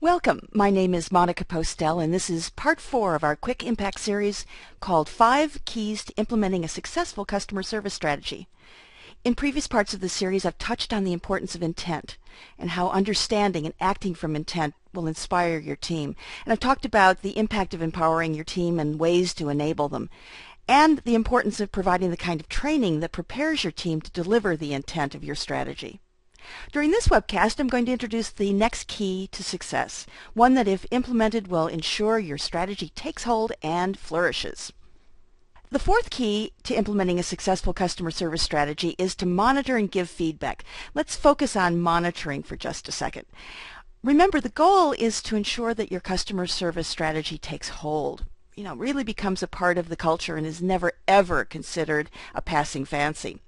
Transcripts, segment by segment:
Welcome. My name is Monica Postel, and this is part 4 of our Quick Impact series called 5 Keys to Implementing a Successful Customer Service Strategy. In previous parts of the series, I've touched on the importance of intent and how understanding and acting from intent will inspire your team. And I've talked about the impact of empowering your team and ways to enable them, and the importance of providing the kind of training that prepares your team to deliver the intent of your strategy. During this webcast, I'm going to introduce the next key to success, one that if implemented will ensure your strategy takes hold and flourishes. The fourth key to implementing a successful customer service strategy is to monitor and give feedback. Let's focus on monitoring for just a second. Remember, the goal is to ensure that your customer service strategy takes hold, really becomes a part of the culture and is never ever considered a passing fancy.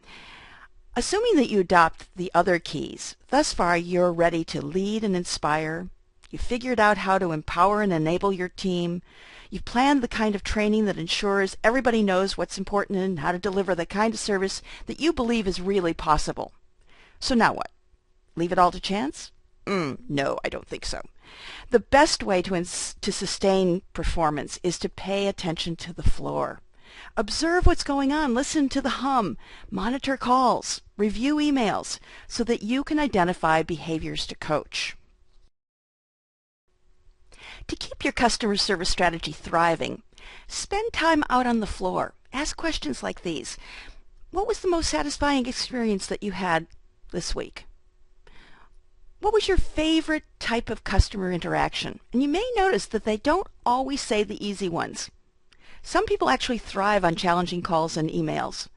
Assuming that you adopt the other keys, thus far you're ready to lead and inspire, you've figured out how to empower and enable your team, you've planned the kind of training that ensures everybody knows what's important and how to deliver the kind of service that you believe is really possible. So now what? Leave it all to chance? No, I don't think so. The best way to sustain performance is to pay attention to the floor. Observe what's going on, listen to the hum, monitor calls, review emails, so that you can identify behaviors to coach. To keep your customer service strategy thriving, spend time out on the floor. Ask questions like these. What was the most satisfying experience that you had this week? What was your favorite type of customer interaction? And you may notice that they don't always say the easy ones. Some people actually thrive on challenging calls and emails.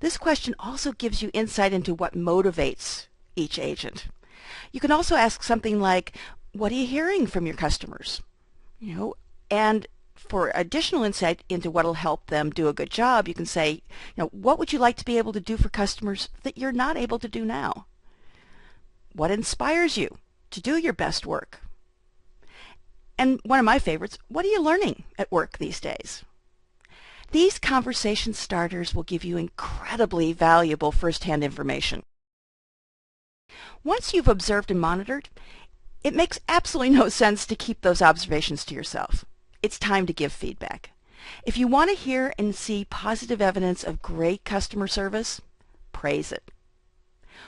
This question also gives you insight into what motivates each agent. You can also ask something like, what are you hearing from your customers? And for additional insight into what will help them do a good job, you can say, what would you like to be able to do for customers that you're not able to do now? What inspires you to do your best work? And one of my favorites, what are you learning at work these days? These conversation starters will give you incredibly valuable first-hand information. Once you've observed and monitored, it makes absolutely no sense to keep those observations to yourself. It's time to give feedback. If you want to hear and see positive evidence of great customer service, praise it.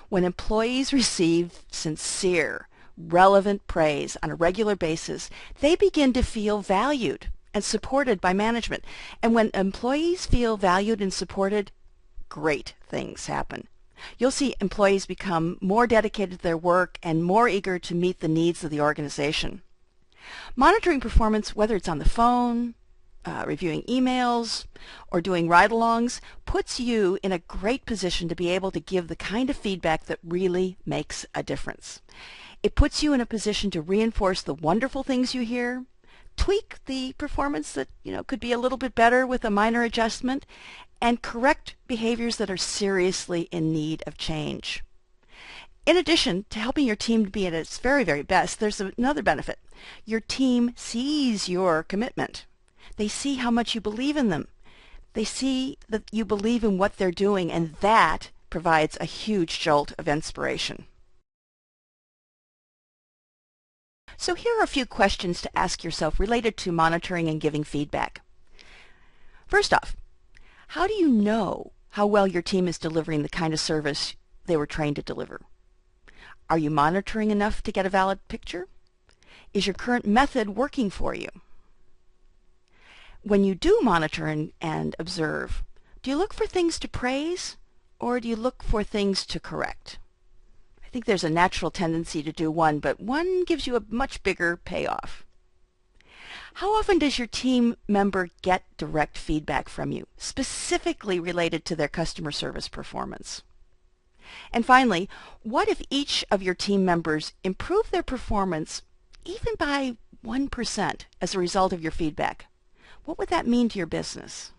When employees receive sincere, relevant praise on a regular basis, they begin to feel valued and supported by management. And when employees feel valued and supported, great things happen. You'll see employees become more dedicated to their work and more eager to meet the needs of the organization. Monitoring performance, whether it's on the phone, reviewing emails, or doing ride-alongs, puts you in a great position to be able to give the kind of feedback that really makes a difference. It puts you in a position to reinforce the wonderful things you hear, tweak the performance that could be a little bit better with a minor adjustment, and correct behaviors that are seriously in need of change. In addition to helping your team to be at its very, very best, there's another benefit. Your team sees your commitment. They see how much you believe in them. They see that you believe in what they're doing, and that provides a huge jolt of inspiration. So here are a few questions to ask yourself related to monitoring and giving feedback. First off, how do you know how well your team is delivering the kind of service they were trained to deliver? Are you monitoring enough to get a valid picture? Is your current method working for you? When you do monitor and observe, do you look for things to praise or do you look for things to correct? I think there's a natural tendency to do one, but one gives you a much bigger payoff. How often does your team member get direct feedback from you, specifically related to their customer service performance? And finally, what if each of your team members improve their performance even by 1% as a result of your feedback? What would that mean to your business?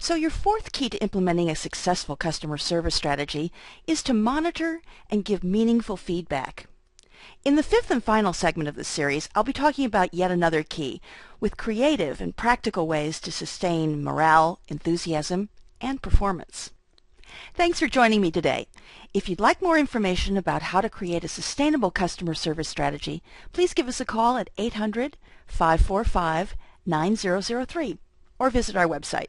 So your fourth key to implementing a successful customer service strategy is to monitor and give meaningful feedback. In the fifth and final segment of this series, I'll be talking about yet another key with creative and practical ways to sustain morale, enthusiasm, and performance. Thanks for joining me today. If you'd like more information about how to create a sustainable customer service strategy, please give us a call at 800-545-9003 or visit our website.